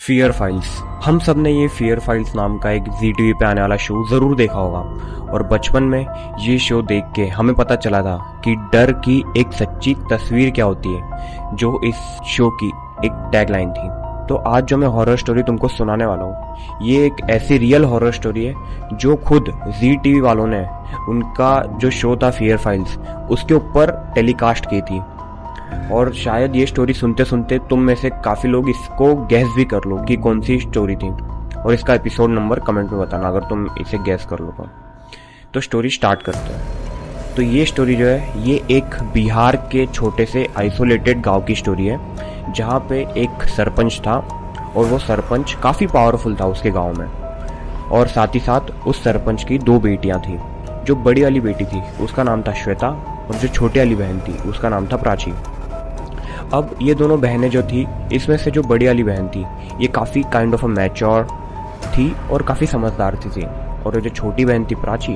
Fear files. हम सब ने ये फियर फाइल्स नाम का एक जी टीवी पे आने वाला शो ज़रूर देखा होगा और बचपन में ये शो देख के हमें पता चला था कि डर की एक सच्ची तस्वीर क्या होती है, जो इस शो की एक टैगलाइन थी। तो आज जो मैं हॉरर स्टोरी तुमको सुनाने वाला हूँ, ये एक ऐसी रियल हॉरर स्टोरी है जो खुद जी टीवी वालों ने उनका जो शो था फियर फाइल्स उसके ऊपर टेलीकास्ट की थी। और शायद ये स्टोरी सुनते सुनते तुम में से काफ़ी लोग इसको गैस भी कर लो कि कौन सी स्टोरी थी, और इसका एपिसोड नंबर कमेंट में बताना अगर तुम इसे गैस कर लो तो स्टोरी स्टार्ट करते हैं। तो ये स्टोरी जो है ये एक बिहार के छोटे से आइसोलेटेड गांव की स्टोरी है, जहाँ पे एक सरपंच था और वो सरपंच काफ़ी पावरफुल था उसके गांव में। और साथ ही साथ उस सरपंच की 2 बेटियां थी। जो बड़ी वाली बेटी थी उसका नाम था श्वेता और जो छोटी वाली बहन थी उसका नाम था प्राची। अब ये दोनों बहनें जो थी, इसमें से जो बड़ी वाली बहन थी ये काफ़ी काइंड ऑफ अ मैच्योर थी और काफ़ी समझदार थी और जो छोटी बहन थी प्राची,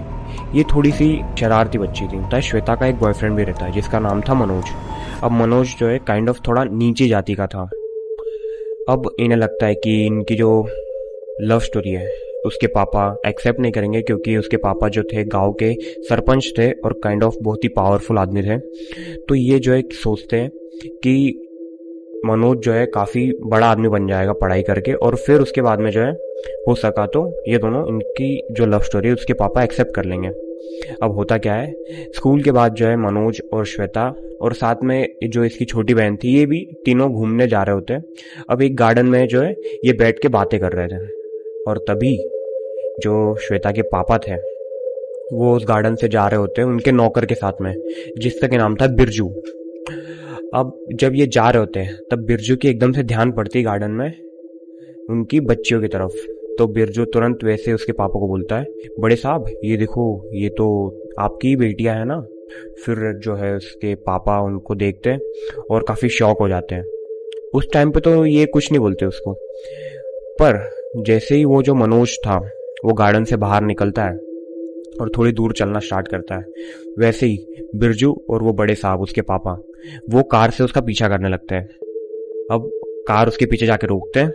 ये थोड़ी सी शरारती बच्ची थी। तो श्वेता का एक बॉयफ्रेंड भी रहता है जिसका नाम था मनोज। अब मनोज जो है काइंड ऑफ थोड़ा नीचे जाति का था। अब इन्हें लगता है कि इनकी जो लव स्टोरी है उसके पापा एक्सेप्ट नहीं करेंगे, क्योंकि उसके पापा जो थे गांव के सरपंच थे और काइंड ऑफ बहुत ही पावरफुल आदमी थे। तो ये जो है सोचते हैं कि मनोज जो है काफ़ी बड़ा आदमी बन जाएगा पढ़ाई करके, और फिर उसके बाद में जो है हो सका तो ये दोनों इनकी जो लव स्टोरी है उसके पापा एक्सेप्ट कर लेंगे। अब होता क्या है, स्कूल के बाद जो है मनोज और श्वेता और साथ में जो इसकी छोटी बहन थी ये भी तीनों घूमने जा रहे होते हैं। अब एक गार्डन में जो है ये बैठ के बातें कर रहे थे, और तभी जो श्वेता के पापा थे वो उस गार्डन से जा रहे होते हैं उनके नौकर के साथ में, जिसका के नाम था बिरजू। अब जब ये जा रहे होते हैं तब बिरजू की एकदम से ध्यान पड़ती है गार्डन में उनकी बच्चियों की तरफ। तो बिरजू तुरंत वैसे उसके पापा को बोलता है, बड़े साहब ये देखो, ये तो आपकी बेटियां है ना। फिर जो है उसके पापा उनको देखते हैं और काफ़ी शॉक हो जाते हैं। उस टाइम पे तो ये कुछ नहीं बोलते उसको, पर जैसे ही वो जो मनोज था वो गार्डन से बाहर निकलता है और थोड़ी दूर चलना स्टार्ट करता है, वैसे ही बिरजू और वो बड़े साहब उसके पापा वो कार से उसका पीछा करने लगते हैं। अब कार उसके पीछे जाके रोकते हैं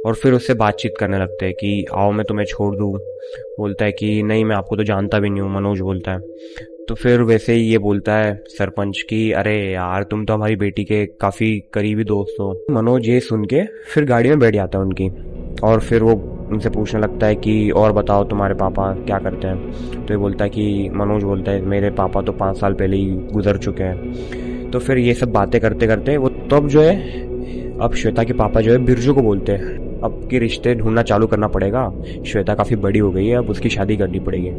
और फिर उससे बातचीत करने लगते हैं कि आओ मैं तुम्हें छोड़ दूँ। बोलता है कि नहीं, मैं आपको तो जानता भी नहीं हूँ, मनोज बोलता है। तो फिर वैसे ही ये बोलता है सरपंच की, अरे यार तुम तो हमारी बेटी के काफ़ी करीबी दोस्त हो। मनोज ये सुन के फिर गाड़ी में बैठ जाता है उनकी, और फिर वो उनसे पूछने लगता है कि और बताओ तुम्हारे पापा क्या करते हैं। तो ये बोलता है कि मनोज बोलता है मेरे पापा तो 5 साल पहले ही गुजर चुके हैं। तो फिर ये सब बातें करते करते वो तब जो है अब श्वेता के पापा जो है बिरजू को बोलते हैं अब के रिश्ते ढूंढना चालू करना पड़ेगा, श्वेता काफ़ी बड़ी हो गई है, अब उसकी शादी करनी पड़ेगी।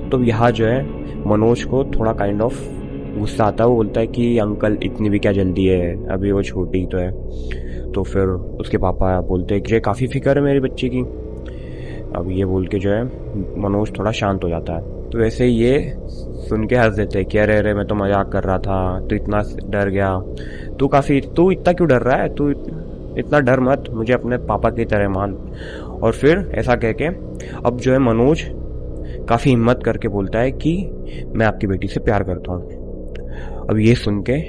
तो यहाँ जो है मनोज को थोड़ा काइंड ऑफ गुस्सा आता है। वो बोलता है कि अंकल इतनी भी क्या जल्दी है, अभी वो छोटी तो है। तो फिर उसके पापा बोलते हैं कि काफ़ी फिक्र है मेरी बच्ची की। अब ये बोल के जो है मनोज थोड़ा शांत हो जाता है। तो वैसे ये सुन के हंस देते हैं कि अरे अरे मैं तो मजाक कर रहा था, तू इतना डर गया, तू इतना क्यों डर रहा है, तू इतना डर मत, मुझे अपने पापा की तरह मान। और फिर ऐसा कह के अब जो है मनोज काफ़ी हिम्मत करके बोलता है कि मैं आपकी बेटी से प्यार करता हूँ। अब ये सुन के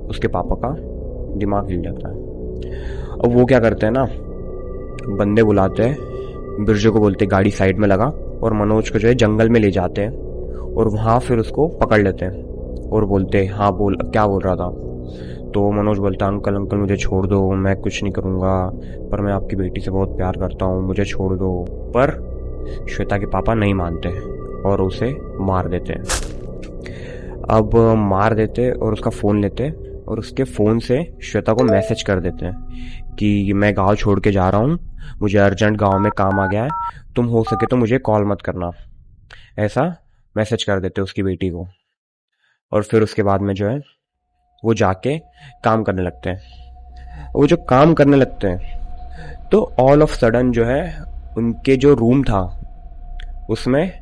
उसके पापा का दिमाग हिल जाता है। अब वो क्या करते हैं ना, बंदे बुलाते हैं, बिरजू को बोलते गाड़ी साइड में लगा, और मनोज को जो है जंगल में ले जाते हैं और वहाँ फिर उसको पकड़ लेते हैं और बोलते हैं हाँ बोल, क्या बोल रहा था। तो मनोज बोलता है अंकल अंकल मुझे छोड़ दो, मैं कुछ नहीं करूँगा, पर मैं आपकी बेटी से बहुत प्यार करता हूँ, मुझे छोड़ दो। पर श्वेता के पापा नहीं मानते और उसे मार देते हैं। अब मार देते और उसका फ़ोन लेते और उसके फ़ोन से श्वेता को मैसेज कर देते हैं कि मैं गांव छोड़ के जा रहा हूँ, मुझे अर्जेंट गांव में काम आ गया है, तुम हो सके तो मुझे कॉल मत करना। ऐसा मैसेज कर देते उसकी बेटी को। और फिर उसके बाद में जो है वो जाके काम करने लगते हैं। वो जो काम करने लगते हैं तो ऑल ऑफ सडन जो है उनके जो रूम था उसमें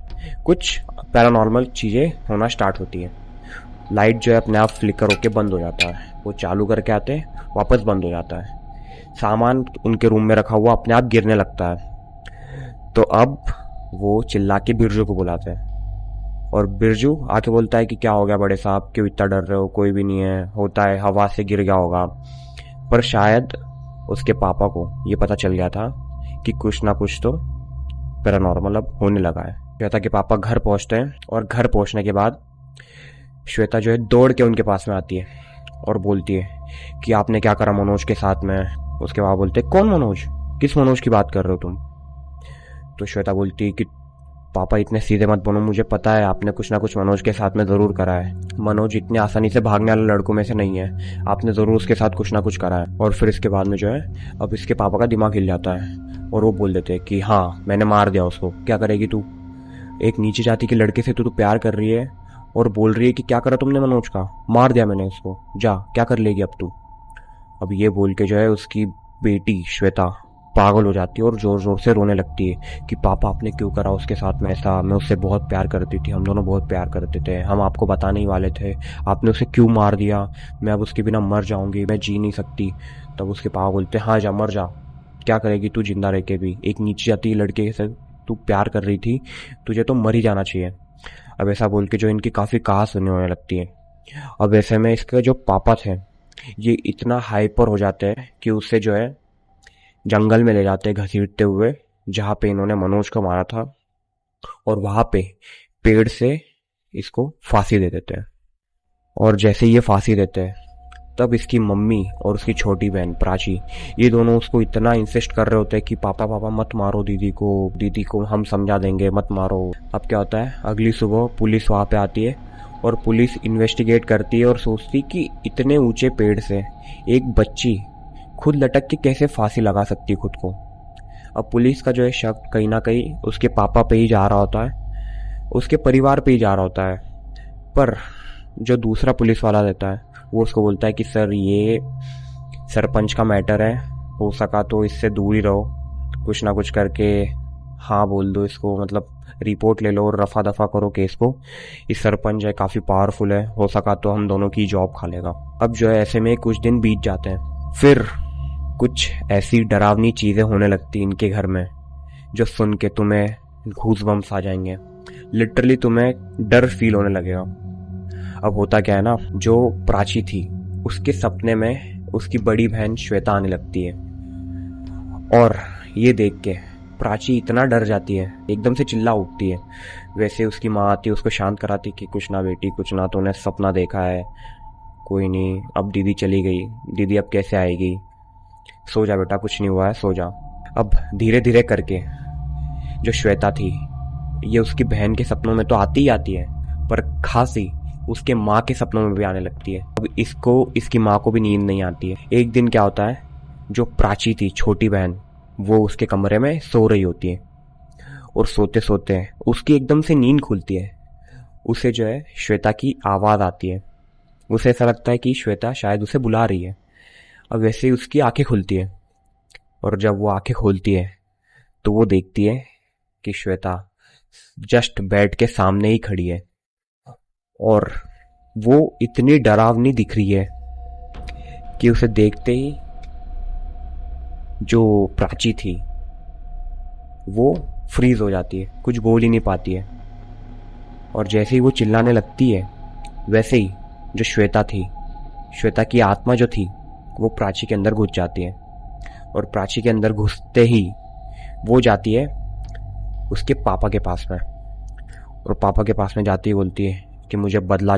कुछ पैरानॉर्मल चीज़ें होना स्टार्ट होती है। लाइट जो है अपने आप फ्लिकर होके बंद हो जाता है, वो चालू करके आते हैं वापस बंद हो जाता है। सामान उनके रूम में रखा हुआ अपने आप गिरने लगता है। तो अब वो चिल्ला के बिरजू को बुलाते हैं और बिरजू आके बोलता है कि क्या हो गया बड़े साहब, क्यों इतना डर रहे हो, कोई भी नहीं है, होता है, हवा से गिर गया होगा। पर शायद उसके पापा को ये पता चल गया था कि कुछ ना कुछ तो पैरानॉर्मल अब होने लगा है। श्वेता के पापा घर पहुंचते हैं और घर पहुंचने के बाद श्वेता जो है दौड़ के उनके पास में आती है और बोलती है कि आपने क्या करा मनोज के साथ में। उसके पापा बोलते कौन मनोज, किस मनोज की बात कर रहे हो तुम। तो श्वेता बोलती है कि पापा इतने सीधे मत बनो, मुझे पता है आपने कुछ ना कुछ मनोज के साथ में जरूर करा है। मनोज इतनी आसानी से भागने वाले लड़कों में से नहीं है, आपने जरूर उसके साथ कुछ ना कुछ करा है। और फिर इसके बाद में जो है अब इसके पापा का दिमाग हिल जाता है और वो बोल देते हैं कि हाँ मैंने मार दिया उसको। क्या करेगी तू, एक नीची जाति के लड़के से तू प्यार कर रही है और बोल रही है कि क्या करा तुमने मनोज का, मार दिया मैंने उसको, जा क्या कर लेगी अब तू। अब ये बोल के जो है उसकी बेटी श्वेता पागल हो जाती है और जोर जोर से रोने लगती है कि पापा आपने क्यों करा उसके साथ में ऐसा, मैं उससे बहुत प्यार करती थी, हम दोनों बहुत प्यार करते थे, हम आपको बताने ही वाले थे, आपने उसे क्यों मार दिया, मैं अब उसके बिना मर जाऊंगी, मैं जी नहीं सकती। तब उसके पापा बोलते हाँ जा मर जा, क्या करेगी तू जिंदा रह के भी, एक नीची जाती लड़के से तू प्यार कर रही थी, तुझे तो मर ही जाना चाहिए। अब ऐसा बोल के जो इनकी काफी कहा सुनी होने लगती है। अब ऐसे में इसके जो पापा थे ये इतना हाइपर हो जाते हैं कि उससे जो है जंगल में ले जाते हैं घसीटते हुए, जहां पे इन्होंने मनोज को मारा था, और वहां पे पेड़ से इसको फांसी दे देते हैं। और जैसे ये फांसी देते हैं तब इसकी मम्मी और उसकी छोटी बहन प्राची ये दोनों उसको इतना इंसिस्ट कर रहे होते हैं कि पापा पापा मत मारो दीदी को हम समझा देंगे, मत मारो। अब क्या होता है, अगली सुबह पुलिस वहां पे आती है और पुलिस इन्वेस्टिगेट करती है और सोचती कि इतने ऊंचे पेड़ से एक बच्ची खुद लटक के कैसे फांसी लगा सकती है खुद को। अब पुलिस का जो है शक कहीं ना कहीं उसके पापा पे ही जा रहा होता है, उसके परिवार पे ही जा रहा होता है। पर जो दूसरा पुलिस वाला रहता है वो उसको बोलता है कि सर ये सरपंच का मैटर है, हो सका तो इससे दूर ही रहो, कुछ ना कुछ करके हाँ बोल दो इसको, मतलब रिपोर्ट ले लो और रफा दफा करो केस को, इस सरपंच है काफी पावरफुल है, हो सका तो हम दोनों की जॉब खा लेगा। अब जो है ऐसे में कुछ दिन बीत जाते हैं, फिर कुछ ऐसी डरावनी चीजें होने लगती इनके घर में जो सुन के तुम्हें गूज़बम्प्स आ जाएंगे, लिटरली तुम्हें डर फील होने लगेगा। अब होता क्या है ना, जो प्राची थी उसके सपने में उसकी बड़ी बहन श्वेता आने लगती है और ये देख के प्राची इतना डर जाती है, एकदम से चिल्ला उठती है। वैसे उसकी माँ आती है उसको शांत कराती कि कुछ ना बेटी कुछ ना, तूने सपना देखा है, कोई नहीं, अब दीदी चली गई, दीदी अब कैसे आएगी, सो जा बेटा कुछ नहीं हुआ है, सो जा। अब धीरे धीरे करके जो श्वेता थी ये उसकी बहन के सपनों में तो आती ही आती है, पर खासी उसके माँ के सपनों में भी आने लगती है। अब इसको इसकी माँ को भी नींद नहीं आती है। एक दिन क्या होता है, जो प्राची थी छोटी बहन वो उसके कमरे में सो रही होती है और सोते सोते उसकी एकदम से नींद खुलती है। उसे जो है श्वेता की आवाज आती है, उसे ऐसा लगता है कि श्वेता शायद उसे बुला रही है। अब वैसे ही उसकी आंखें खुलती है और जब वो आंखें खोलती है तो वो देखती है कि श्वेता जस्ट बेड के सामने ही खड़ी है और वो इतनी डरावनी दिख रही है कि उसे देखते ही जो प्राची थी वो फ्रीज हो जाती है, कुछ बोल ही नहीं पाती है। और जैसे ही वो चिल्लाने लगती है वैसे ही जो श्वेता थी, श्वेता की आत्मा जो थी वो प्राची के अंदर घुस जाती है और प्राची के अंदर घुसते ही वो जाती है उसके पापा के पास में और पापा के पास में जाती ही बोलती है कि मुझे बदला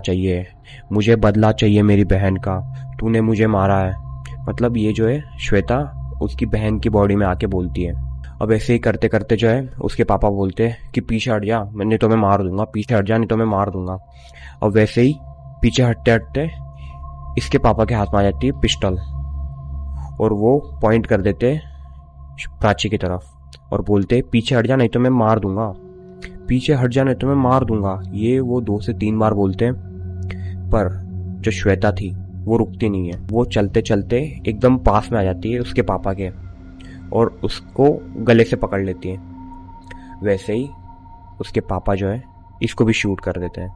चाहिए मेरी बहन का, तूने मुझे मारा है। मतलब ये जो है श्वेता उसकी बहन की बॉडी में आके बोलती है। अब ऐसे ही करते करते जो है उसके पापा बोलते हैं कि पीछे हट जा, मैं नहीं तो मैं मार दूंगा, पीछे हट जा नहीं तो मैं मार दूंगा। अब वैसे ही पीछे हटते हटते इसके पापा के हाथ में आ जाती है पिस्टल और वो पॉइंट कर देते प्राची की तरफ और बोलते पीछे हट जा नहीं तो मैं मार दूंगा, पीछे हट जा नहीं तो मैं मार दूंगा। ये वो 2 से 3 बार बोलते हैं, पर जो श्वेता थी वो रुकती नहीं है, वो चलते चलते एकदम पास में आ जाती है उसके पापा के और उसको गले से पकड़ लेती है। वैसे ही उसके पापा जो है इसको भी शूट कर देते हैं।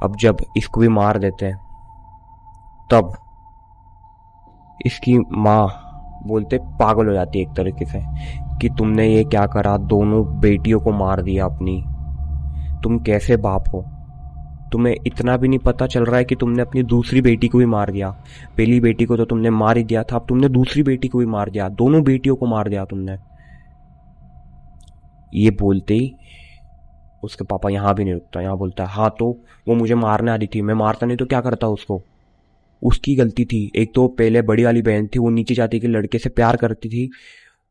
अब जब इसको भी मार देते हैं तब इसकी माँ बोलते पागल हो जाती है एक तरीके से कि तुमने ये क्या करा, दोनों बेटियों को मार दिया अपनी, तुम कैसे बाप हो, तुम्हें इतना भी नहीं पता चल रहा है कि तुमने अपनी दूसरी बेटी को भी मार दिया। पहली बेटी को तो तुमने मार ही दिया था, अब तुमने दूसरी बेटी को भी मार दिया, दोनों बेटियों को मार दिया तुमने। ये बोलते ही उसके पापा यहाँ भी नहीं रुकता, यहाँ बोलता है हाँ तो वो मुझे मारने आ रही थी, मैं मारता नहीं तो क्या करता उसको, उसकी गलती थी। एक तो पहले बड़ी वाली बहन थी, वो नीचे जाती के लड़के से प्यार करती थी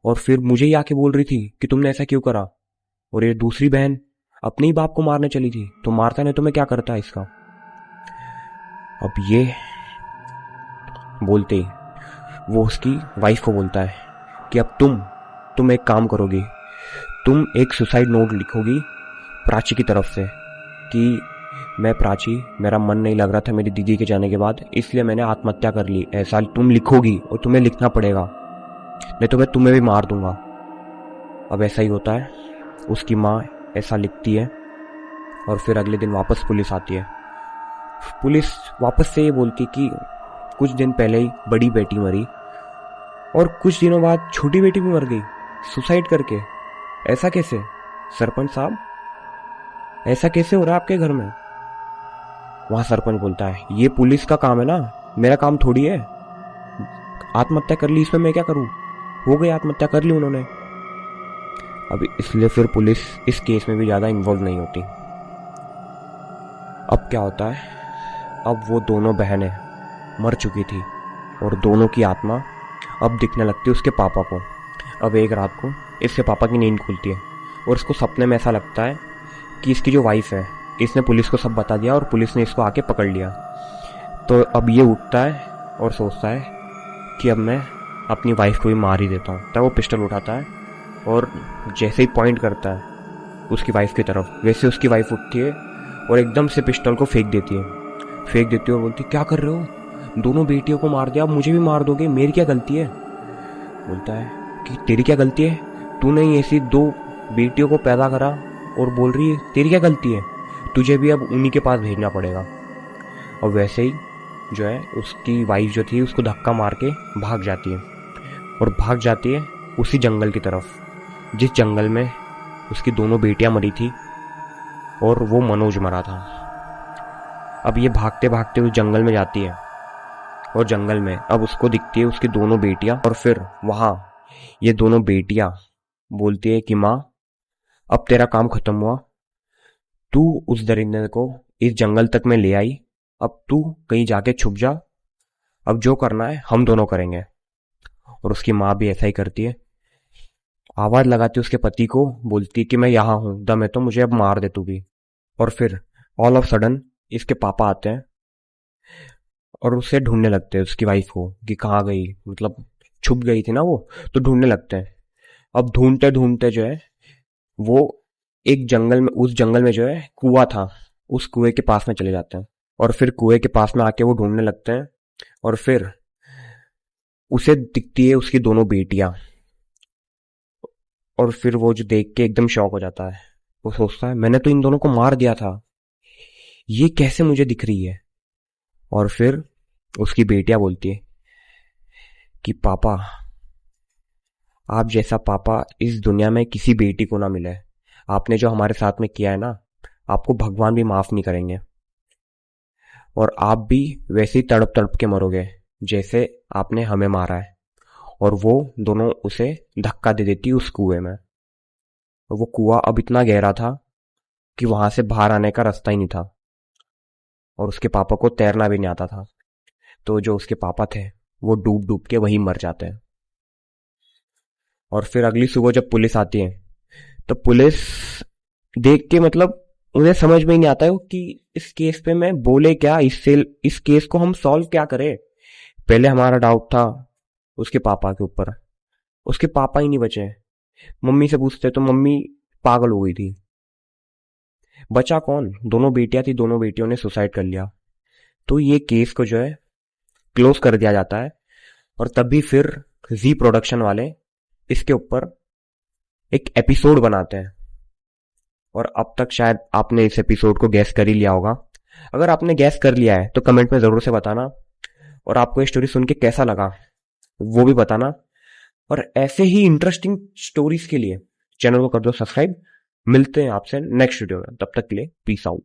और फिर मुझे ही आके बोल रही थी कि तुमने ऐसा क्यों करा। और ये दूसरी बहन अपने ही बाप को मारने चली थी, तो मारता नहीं तो मैं क्या करता इसका। अब ये बोलते ही वो उसकी वाइफ को बोलता है कि अब तुम एक काम करोगी, तुम एक सुसाइड नोट लिखोगी प्राची की तरफ से कि मैं प्राची, मेरा मन नहीं लग रहा था मेरी दीदी के जाने के बाद, इसलिए मैंने आत्महत्या कर ली। ऐसा तुम लिखोगी और तुम्हें लिखना पड़ेगा, नहीं तो मैं तुम्हें भी मार दूंगा। अब ऐसा ही होता है, उसकी माँ ऐसा लिखती है और फिर अगले दिन वापस पुलिस आती है। पुलिस वापस से ये बोलती कि कुछ दिन पहले ही बड़ी बेटी मरी और कुछ दिनों बाद छोटी बेटी भी मर गई सुसाइड करके। ऐसा कैसे सरपंच साहब, ऐसा कैसे हो रहा है आपके घर में। वहां सरपंच बोलता है ये पुलिस का काम है ना, मेरा काम थोड़ी है। आत्महत्या कर ली इसमें मैं क्या करूं, हो गई आत्महत्या कर ली उन्होंने। अब इसलिए फिर पुलिस इस केस में भी ज्यादा इन्वॉल्व नहीं होती। अब क्या होता है, अब वो दोनों बहनें मर चुकी थी और दोनों की आत्मा अब दिखने लगती है उसके पापा को। अब एक रात को इसके पापा की नींद खुलती है और इसको सपने में ऐसा लगता है कि इसकी जो वाइफ है, इसने पुलिस को सब बता दिया और पुलिस ने इसको आके पकड़ लिया। तो अब ये उठता है और सोचता है कि अब मैं अपनी वाइफ को भी मार ही देता हूँ। तब वो पिस्टल उठाता है और जैसे ही पॉइंट करता है उसकी वाइफ की तरफ, वैसे उसकी वाइफ उठती है और एकदम से पिस्टल को फेंक देती है और बोलती क्या कर रहे हो, दोनों बेटियों को मार दिया, अब मुझे भी मार दोगे, मेरी क्या गलती है। बोलता है कि तेरी क्या गलती है, तूने ही ऐसी दो बेटियों को पैदा करा और बोल रही है तेरी क्या गलती है, तुझे भी अब उन्हीं के पास भेजना पड़ेगा। और वैसे ही जो है उसकी वाइफ जो थी उसको धक्का मार के भाग जाती है और भाग जाती है उसी जंगल की तरफ जिस जंगल में उसकी दोनों बेटियां मरी थी और वो मनोज मरा था। अब ये भागते भागते उस जंगल में जाती है और जंगल में अब उसको दिखती है उसकी दोनों बेटियां और फिर वहां ये दोनों बेटियां बोलती है कि माँ अब तेरा काम खत्म हुआ, तू उस दरिंदे को इस जंगल तक में ले आई, अब तू कहीं जाके छुप जा, अब जो करना है हम दोनों करेंगे। और उसकी माँ भी ऐसा ही करती है, आवाज लगाती है उसके पति को, बोलती है कि मैं यहाँ हूं, दम है तो मुझे अब मार दे तू भी। और फिर ऑल ऑफ सडन इसके पापा आते हैं और उसे ढूंढने लगते हैं उसकी वाइफ को कि कहाँ गई, मतलब छुप गई थी ना वो, तो ढूंढने लगते हैं। अब ढूंढते ढूंढते जो है वो एक जंगल में, उस जंगल में जो है कुआं था, उस कुएं के पास में चले जाते हैं और फिर कुएं के पास में आके वो ढूंढने लगते हैं और फिर उसे दिखती है उसकी दोनों बेटियां और फिर वो जो देख के एकदम शॉक हो जाता है। वो सोचता है मैंने तो इन दोनों को मार दिया था, ये कैसे मुझे दिख रही है। और फिर उसकी बेटियां बोलती है कि पापा, आप जैसा पापा इस दुनिया में किसी बेटी को ना मिले, आपने जो हमारे साथ में किया है ना, आपको भगवान भी माफ नहीं करेंगे और आप भी वैसे ही तड़प तड़प के मरोगे जैसे आपने हमें मारा है। और वो दोनों उसे धक्का दे देती उस कुएं में और वो कुआं अब इतना गहरा था कि वहां से बाहर आने का रास्ता ही नहीं था और उसके पापा को तैरना भी नहीं आता था। तो जो उसके पापा थे वो डूब डूब के वहीं मर जाते हैं। और फिर अगली सुबह जब पुलिस आती है तो पुलिस देख के, मतलब उन्हें समझ में ही नहीं आता है कि इस केस पे मैं बोले क्या, इस केस को हम सॉल्व क्या करें। पहले हमारा डाउट था उसके पापा के ऊपर, उसके पापा ही नहीं बचे। मम्मी से पूछते तो मम्मी पागल हो गई थी, बचा कौन, दोनों बेटियां थी, दोनों बेटियों ने सुसाइड कर लिया। तो ये केस को जो है क्लोज कर दिया जाता है और तभी फिर जी प्रोडक्शन वाले इसके ऊपर एक एपिसोड बनाते हैं। और अब तक शायद आपने इस एपिसोड को गैस कर ही लिया होगा। अगर आपने गैस कर लिया है तो कमेंट में जरूर से बताना और आपको ये स्टोरी सुन के कैसा लगा वो भी बताना। और ऐसे ही इंटरेस्टिंग स्टोरीज के लिए चैनल को कर दो सब्सक्राइब। मिलते हैं आपसे नेक्स्ट वीडियो में, तब तक के लिए पीस आउट।